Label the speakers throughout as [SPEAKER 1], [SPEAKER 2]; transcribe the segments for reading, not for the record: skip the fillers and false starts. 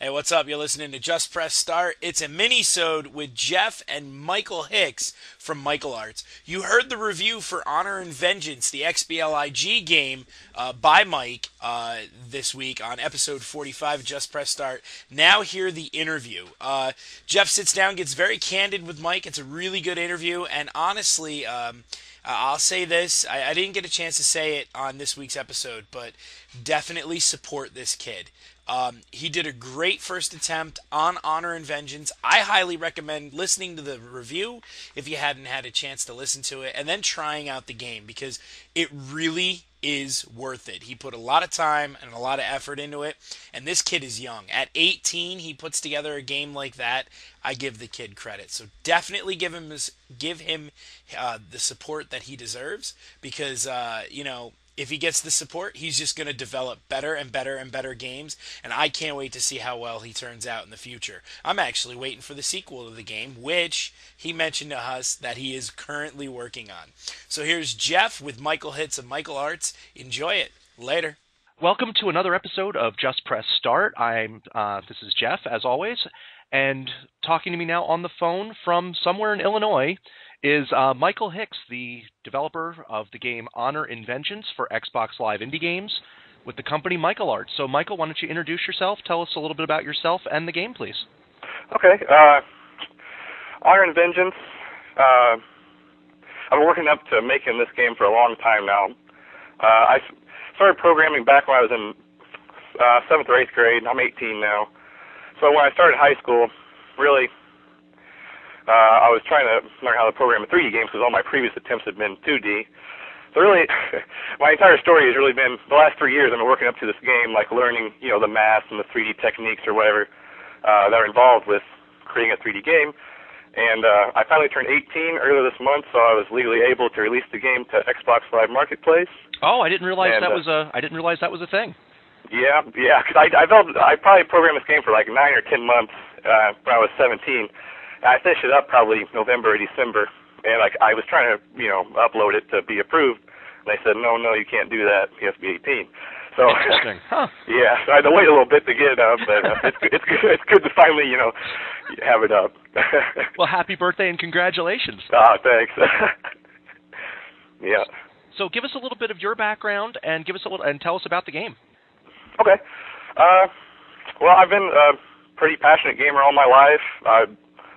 [SPEAKER 1] Hey, what's up? You're listening to Just Press Start. It's a mini-sode with Jeff and Michael Hicks from Michael Arts. You heard the review for Honor and Vengeance, the XBLIG game by Mike this week on episode 45 of Just Press Start. Now hear the interview. Jeff sits down, gets very candid with Mike. It's a really good interview, and honestly, I'll say this. I didn't get a chance to say it on this week's episode, but definitely support this kid. He did a great first attempt on Honor and Vengeance. I highly recommend listening to the review if you hadn't had a chance to listen to it, and then trying out the game because it really is worth it. He put a lot of time and a lot of effort into it, and this kid is young. At 18, he puts together a game like that. I give the kid credit. So definitely give him the support that he deserves because, if he gets the support, he's just going to develop better and better and better games, and I can't wait to see how well he turns out in the future. I'm actually waiting for the sequel to the game, which he mentioned to us that he is currently working on. So here's Jeff with Michael Hits of Michael Arts. Enjoy it. Later.
[SPEAKER 2] Welcome to another episode of Just Press Start. This is Jeff, as always, and talking to me now on the phone from somewhere in Illinois is Michael Hicks, the developer of the game Honor and Vengeance for Xbox Live Indie Games with the company Michael Arts. So, Michael, why don't you introduce yourself, tell us a little bit about yourself and the game, please.
[SPEAKER 3] Okay. Honor and Vengeance. I've been working up to making this game for a long time now. I started programming back when I was in 7th or 8th grade. I'm 18 now. So when I started high school, really, I was trying to learn how to program a 3D game because all my previous attempts had been 2D. So really, my entire story has really been, the last 3 years I've been working up to this game, like learning, the math and the 3D techniques or whatever that are involved with creating a 3D game. And I finally turned 18 earlier this month, so I was legally able to release the game to Xbox Live Marketplace.
[SPEAKER 2] Oh, I didn't realize that was a thing.
[SPEAKER 3] Yeah, because I probably programmed this game for like 9 or 10 months when I was 17. I finished it up probably November or December, and I was trying to upload it to be approved, and they said no, you can't do that. You have to be 18. So
[SPEAKER 2] interesting, huh?
[SPEAKER 3] Yeah, so I had to wait a little bit to get it up, but it's good to finally have it up.
[SPEAKER 2] Well, happy birthday and congratulations.
[SPEAKER 3] Thanks. Yeah.
[SPEAKER 2] So give us a little bit of your background and tell us about the game.
[SPEAKER 3] Okay. Well, I've been a pretty passionate gamer all my life. I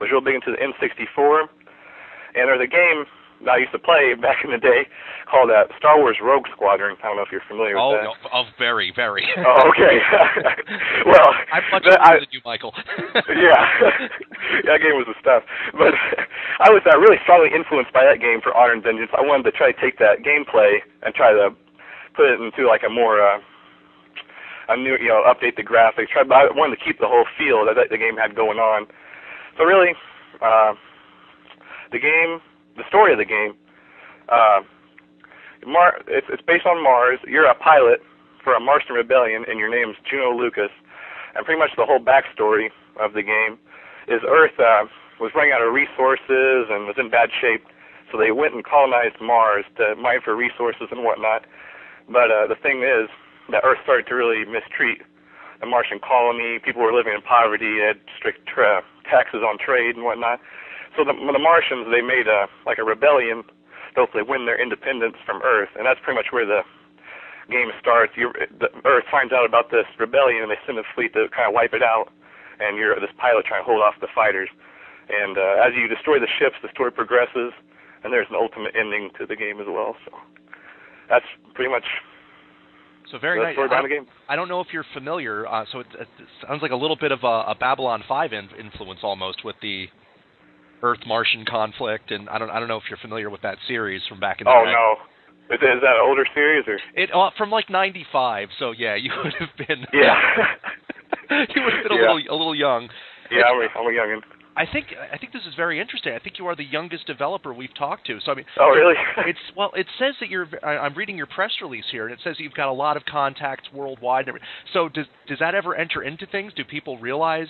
[SPEAKER 3] was real big into the N64, and there's a game that I used to play back in the day called Star Wars Rogue Squadron. I don't know if you're familiar with that.
[SPEAKER 2] Oh, very, very.
[SPEAKER 3] Oh, okay. Well,
[SPEAKER 2] I'm much older than you, Michael.
[SPEAKER 3] Yeah. That game was the stuff. But I was really strongly influenced by that game for Honor and Vengeance. I wanted to try to take that gameplay and try to put it into like a more update the graphics. I wanted to keep the whole feel that the game had going on. So really, the story of the game, it's based on Mars. You're a pilot for a Martian rebellion, and your name's Juno Lucas. And pretty much the whole backstory of the game is Earth was running out of resources and was in bad shape, so they went and colonized Mars to mine for resources and whatnot. But the thing is that Earth started to really mistreat the Martian colony. People were living in poverty, had strict taxes on trade and whatnot. So the Martians, they made a rebellion to hopefully win their independence from Earth, and that's pretty much where the game starts. The Earth finds out about this rebellion, and they send a fleet to kind of wipe it out, and you're this pilot trying to hold off the fighters. And as you destroy the ships, the story progresses, and there's an ultimate ending to the game as well. So that's pretty much...
[SPEAKER 2] So very nice. I don't know if you're familiar. So it sounds like a little bit of a Babylon 5 influence almost with the Earth-Martian conflict, and I don't know if you're familiar with that series from back in the day.
[SPEAKER 3] Oh no, is that an older series or?
[SPEAKER 2] It from like '95. So yeah, you would have been.
[SPEAKER 3] Yeah.
[SPEAKER 2] You would have been a little young.
[SPEAKER 3] Yeah, I'm a youngin'.
[SPEAKER 2] I think this is very interesting. I think you are the youngest developer we've talked to. So I mean,
[SPEAKER 3] oh really?
[SPEAKER 2] It says that I'm reading your press release here, and it says you've got a lot of contacts worldwide. So does that ever enter into things? Do people realize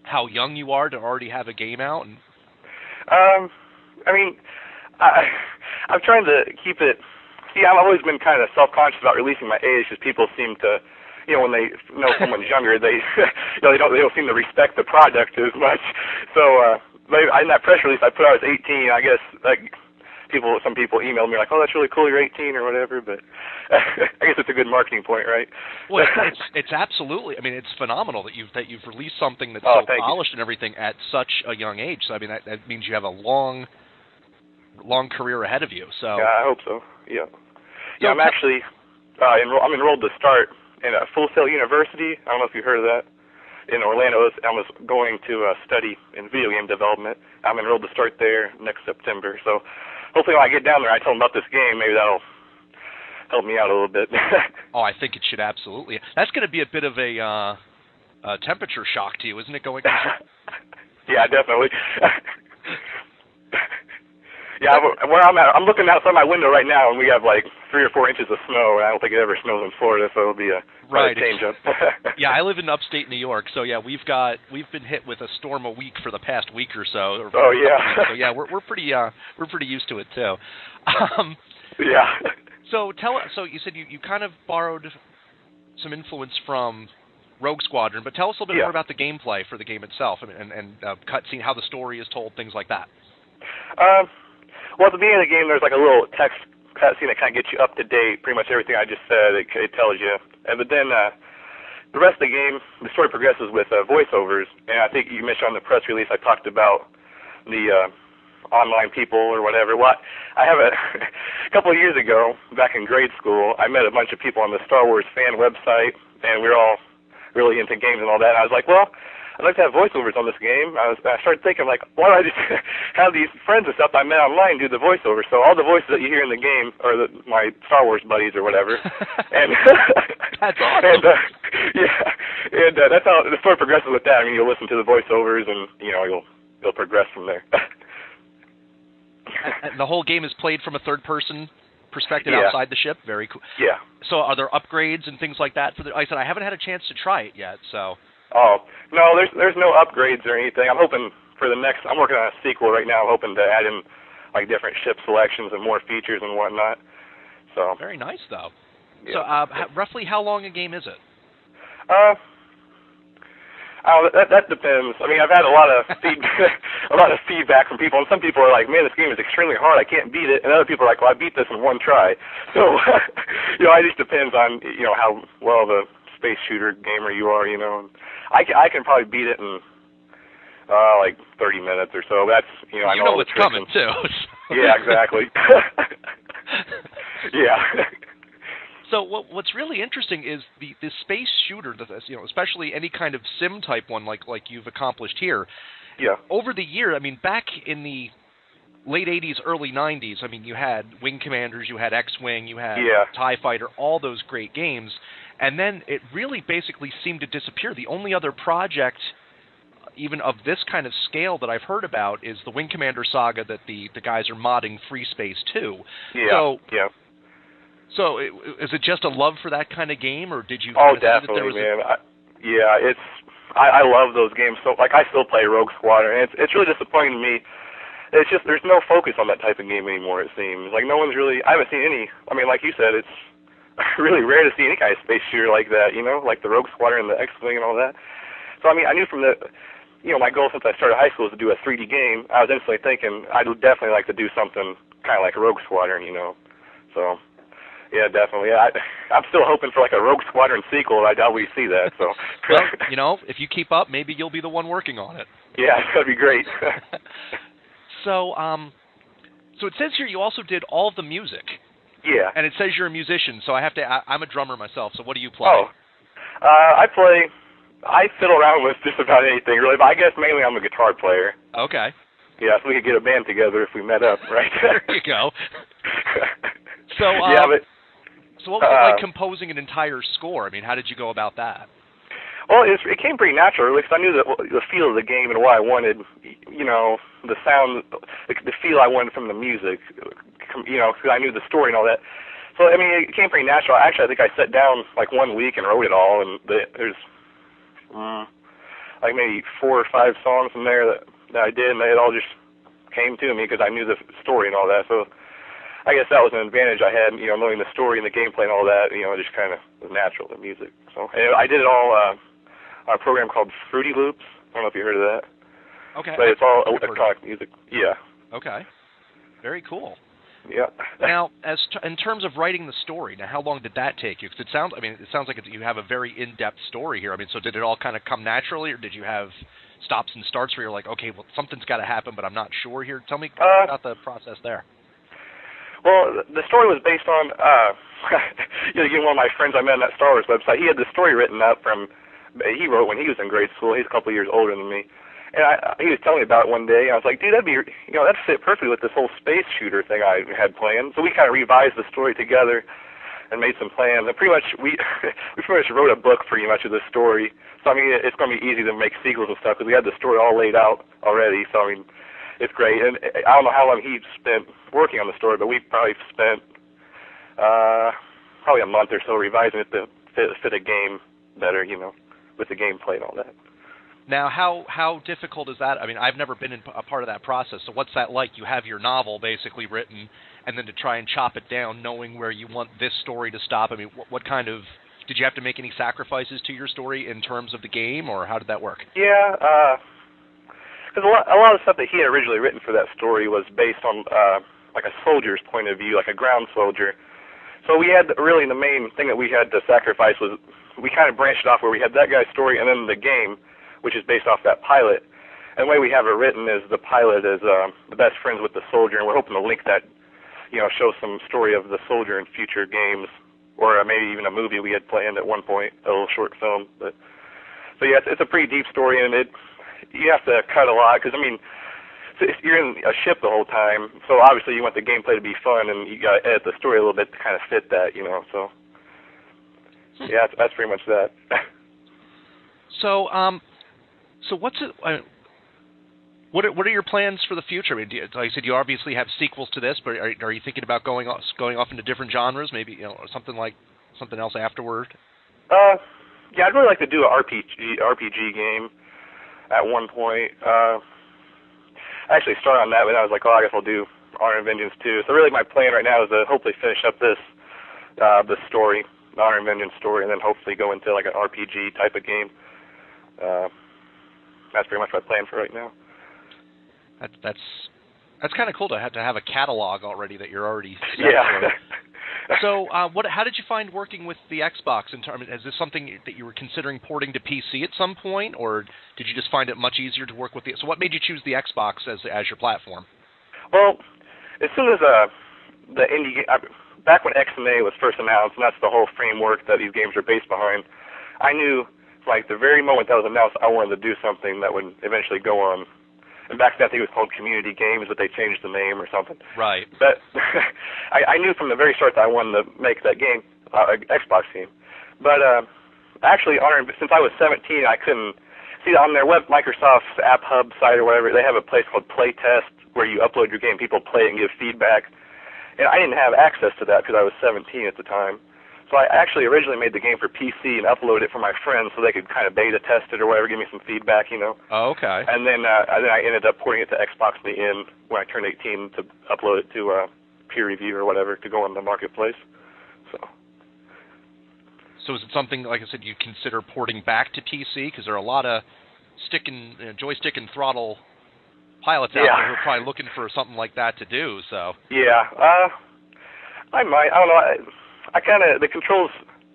[SPEAKER 2] how young you are to already have a game out? And...
[SPEAKER 3] I'm trying to keep it. See, I've always been kind of self-conscious about releasing my age because people seem to, when they know someone's younger, they they don't seem to respect the product as much. So in that press release I put I was 18. I guess some people emailed me like, oh, that's really cool, you're 18 or whatever. But I guess it's a good marketing point, right?
[SPEAKER 2] Well, it's absolutely. I mean, it's phenomenal that you've released something that's so polished and everything at such a young age. So I mean, that means you have a long career ahead of you. So
[SPEAKER 3] yeah, I hope so. Yeah. Yeah, I'm actually I'm enrolled to start in a Full Sail University. I don't know if you heard of that. In Orlando, I was going to study in video game development. I'm enrolled to start there next September. So hopefully when I get down there, I tell them about this game. Maybe that'll help me out a little bit.
[SPEAKER 2] Oh, I think it should absolutely. That's going to be a bit of a temperature shock to you, isn't it? Going.
[SPEAKER 3] Yeah, definitely. Yeah, where I'm at, I'm looking outside my window right now, and we have like 3 or 4 inches of snow, and I don't think it ever snows in Florida, so it'll be a change up.
[SPEAKER 2] Yeah, I live in upstate New York, so yeah, we've been hit with a storm a week for the past week or so.
[SPEAKER 3] Oh yeah.
[SPEAKER 2] So yeah, we're pretty used to it too.
[SPEAKER 3] Yeah.
[SPEAKER 2] So so you said you kind of borrowed some influence from Rogue Squadron, but tell us a little bit more about the gameplay for the game itself, and cutscene, how the story is told, things like that.
[SPEAKER 3] Well, at the beginning of the game, there's like a little text cutscene that kind of gets you up to date. Pretty much everything I just said, it tells you. But then the rest of the game, the story progresses with voiceovers. And I think you mentioned on the press release, I talked about the online people or whatever. Well, I have a couple of years ago, back in grade school, I met a bunch of people on the Star Wars fan website, and we were all really into games and all that. And I was like, well, I'd like to have voiceovers on this game. I started thinking, like, why don't I just have these friends and stuff I met online do the voiceovers? So all the voices that you hear in the game are my Star Wars buddies or whatever. And
[SPEAKER 2] that's awesome.
[SPEAKER 3] And that's how the story progresses with that. I mean, you'll listen to the voiceovers, and you'll progress from there.
[SPEAKER 2] And the whole game is played from a third-person perspective outside the ship. Very cool.
[SPEAKER 3] Yeah.
[SPEAKER 2] So are there upgrades and things like that? Like I said, I haven't had a chance to try it yet, so.
[SPEAKER 3] Oh, no, there's no upgrades or anything. I'm hoping for the next, I'm working on a sequel right now. I'm hoping to add in like different ship selections and more features and whatnot. So
[SPEAKER 2] very nice, though.
[SPEAKER 3] Yeah.
[SPEAKER 2] So roughly how long a game is it?
[SPEAKER 3] That depends. I mean, I've had a lot of feedback from people, and some people are like, "Man, this game is extremely hard. I can't beat it." And other people are like, "Well, I beat this in one try." So, it just depends on how well of a space shooter gamer you are. I can probably beat it in like 30 minutes or so. That's I know
[SPEAKER 2] what's coming too. So.
[SPEAKER 3] Yeah, exactly. Yeah.
[SPEAKER 2] So what's really interesting is the space shooter, especially any kind of sim type one like you've accomplished here.
[SPEAKER 3] Yeah.
[SPEAKER 2] Over the year, I mean, back in the late 80s, early 90s, I mean, you had Wing Commanders, you had X-Wing, you had TIE Fighter, all those great games. And then it really basically seemed to disappear. The only other project, even of this kind of scale that I've heard about, is the Wing Commander saga that the guys are modding Free Space 2.
[SPEAKER 3] Yeah,
[SPEAKER 2] So is it just a love for that kind of game, or did you?
[SPEAKER 3] Oh, definitely, man. I love those games. So, like, I still play Rogue Squadron, and it's really disappointing to me. It's just there's no focus on that type of game anymore. It seems like no one's really. I haven't seen any. I mean, like you said, it's really rare to see any kind of space shooter like that. Like the Rogue Squadron and the X-Wing and all that. So, I mean, I knew from the. My goal since I started high school was to do a 3D game. I was instantly thinking I'd definitely like to do something kind of like Rogue Squadron. So. Yeah, definitely. I'm still hoping for like a Rogue Squadron sequel. I doubt we see that. So,
[SPEAKER 2] well, if you keep up, maybe you'll be the one working on it.
[SPEAKER 3] Yeah, that'd be great.
[SPEAKER 2] So it says here you also did all of the music.
[SPEAKER 3] Yeah.
[SPEAKER 2] And it says you're a musician, so I'm a drummer myself. So what do you play?
[SPEAKER 3] Oh, I fiddle around with just about anything really, but I guess mainly I'm a guitar player.
[SPEAKER 2] Okay.
[SPEAKER 3] Yeah, so we could get a band together if we met up, right?
[SPEAKER 2] There you go. So So what was it like composing an entire score? I mean, how did you go about that?
[SPEAKER 3] Well, it came pretty natural, really, because I knew the feel of the game and what I wanted, the sound, the feel I wanted from the music, because I knew the story and all that. So, I mean, it came pretty natural. Actually, I think I sat down like 1 week and wrote it all, and there's like maybe 4 or 5 songs in there that I did, and it all just came to me because I knew the story and all that. So I guess that was an advantage I had, knowing the story and the gameplay and all that. It just kind of was natural to music. So and I did it all on a program called Fruity Loops. I don't know if you heard of that.
[SPEAKER 2] Okay.
[SPEAKER 3] But it's all electronic music. Yeah.
[SPEAKER 2] Okay. Very cool.
[SPEAKER 3] Yeah.
[SPEAKER 2] Now, in terms of writing the story, now how long did that take you? Because it sounds like you have a very in-depth story here. So did it all kind of come naturally, or did you have stops and starts where you're like, okay, well, something's got to happen, but I'm not sure here? Tell me about the process there.
[SPEAKER 3] Well, the story was based on, one of my friends I met on that Star Wars website. He had the story written up he wrote when he was in grade school. He's a couple of years older than me. And he was telling me about it one day. I was like, dude, that'd fit perfectly with this whole space shooter thing I had planned. So we kind of revised the story together and made some plans. And pretty much we pretty much wrote a book pretty much of the story. So, it's going to be easy to make sequels and stuff because we had the story all laid out already. So, it's great. And I don't know how long he spent working on the story, but we probably spent probably a month or so revising it to fit a game better, with the gameplay and all that.
[SPEAKER 2] Now, how difficult is that? I've never been a part of that process. So what's that like? You have your novel basically written, and then to try and chop it down, knowing where you want this story to stop. What kind of did you have to make any sacrifices to your story in terms of the game, or how did that work?
[SPEAKER 3] Yeah, because a lot of stuff that he had originally written for that story was based on like a soldier's point of view, like a ground soldier. So we had really the main thing that we had to sacrifice was we kind of branched off where we had that guy's story and then the game, which is based off that pilot. And the way we have it written is the pilot is the best friends with the soldier, and we're hoping to link that, show some story of the soldier in future games, or maybe even a movie we had planned at one point, a little short film. So yeah, it's a pretty deep story, and you have to cut a lot because you're in a ship the whole time. So obviously you want the gameplay to be fun, and you got to edit the story a little bit to kind of fit that, So yeah, that's pretty much that.
[SPEAKER 2] So what's it? What are your plans for the future? Like you said, you obviously have sequels to this, but are you thinking about going off into different genres? Maybe something else afterward.
[SPEAKER 3] Yeah, I'd really like to do an RPG game at one point. I actually started on that, but I was like, I guess I'll do Honor and Vengeance too. So really, my plan right now is to hopefully finish up this story, the Honor and Vengeance story, and then hopefully go into like an RPG type of game. That's pretty much my plan for right now.
[SPEAKER 2] That's kind of cool to have a catalog already that you're already set
[SPEAKER 3] yeah.
[SPEAKER 2] for. So, how did you find working with the Xbox? Is this something that you were considering porting to PC at some point, or did you just find it much easier to work with So, what made you choose the Xbox as your platform?
[SPEAKER 3] Well, as soon as the indie game, back when XNA was first announced, and that's the whole framework that these games are based behind, I knew, like the very moment that was announced, I wanted to do something that would eventually go on. And back then, I think it was called Community Games, but they changed the name or something.
[SPEAKER 2] Right.
[SPEAKER 3] But I knew from the very start that I wanted to make that game, Xbox game. But actually, since I was 17, I couldn't see on their Microsoft's App Hub site or whatever. They have a place called Playtest where you upload your game, people play it and give feedback. And I didn't have access to that because I was 17 at the time. So I actually originally made the game for PC and uploaded it for my friends so they could kind of beta test it or whatever, give me some feedback,
[SPEAKER 2] Oh, okay.
[SPEAKER 3] And then I ended up porting it to Xbox in the end when I turned 18 to upload it to peer review or whatever to go on the marketplace.
[SPEAKER 2] So is it something, like I said, you consider porting back to PC? Because there are a lot of joystick and throttle pilots out there who are probably looking for something like that to do. So
[SPEAKER 3] yeah, I might. I don't know. I kind of the controls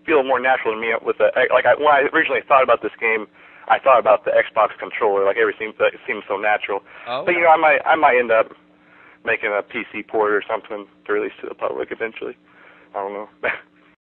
[SPEAKER 3] feel more natural to me with when I originally thought about this game, I thought about the Xbox controller. Like everything seems so natural.
[SPEAKER 2] Oh,
[SPEAKER 3] but I might end up making a PC port or something to release to the public eventually. I don't know.